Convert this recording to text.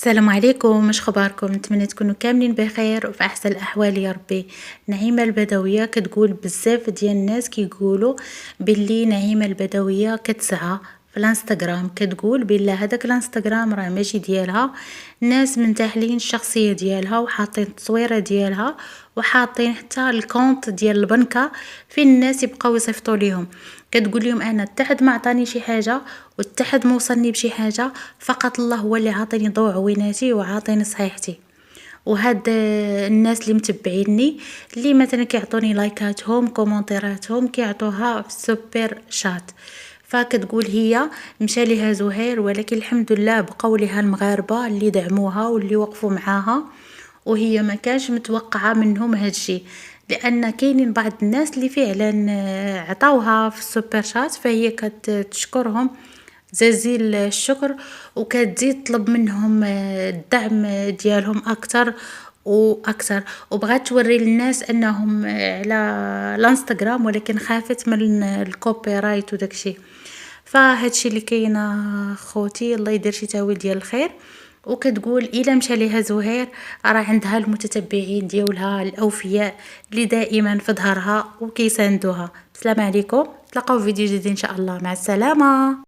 السلام عليكم، اش خباركم؟ نتمنى تكونوا كاملين بخير وفي احسن الاحوال يا ربي. نعيمه البدويه كتقول بزاف ديال الناس كيقولوا باللي نعيمه البدويه كتسعى في الانستغرام، كتقول بلا هذاك الانستغرام راه ماشي ديالها. الناس منتحلين الشخصيه ديالها وحاطين التصويره ديالها وحاطين حتى الكونت ديال البنكه فين الناس يبقاو يصيفطوا ليهم. كتقول لهم انا حتى ما عطاني شي حاجه وحتى ما وصلني بشي حاجه، فقط الله هو اللي عاطيني ضوء عويناتي وعاطيني صحيحتي. وهاد الناس اللي متبعيني اللي مثلا كيعطوني لايكاتهم كومونتيراتهم كيعطوها في السوبر شات. فكتقول هي مشى ليها زهير، ولكن الحمد لله بقاو ليها المغاربه اللي دعموها واللي وقفوا معاها، وهي ما كانش متوقعه منهم هادشي. لان كاينين بعض الناس اللي فعلا عطاوها في السوبر شات، فهي كتشكرهم جزيل الشكر وكتزيد تطلب منهم الدعم ديالهم اكثر واكثر، وبغات توري للناس انهم على الانستغرام، ولكن خافت من الكوبي رايت وداكشي. فهادشي اللي كاينه خوتي، الله يدير شي تاويل ديال الخير. وكتقول الا مشى ليها زهير راه عندها المتتبعين ديالها الاوفياء اللي دائما في ظهرها وكيساندوها. السلام عليكم، تلاقاو في فيديو جديد ان شاء الله، مع السلامه.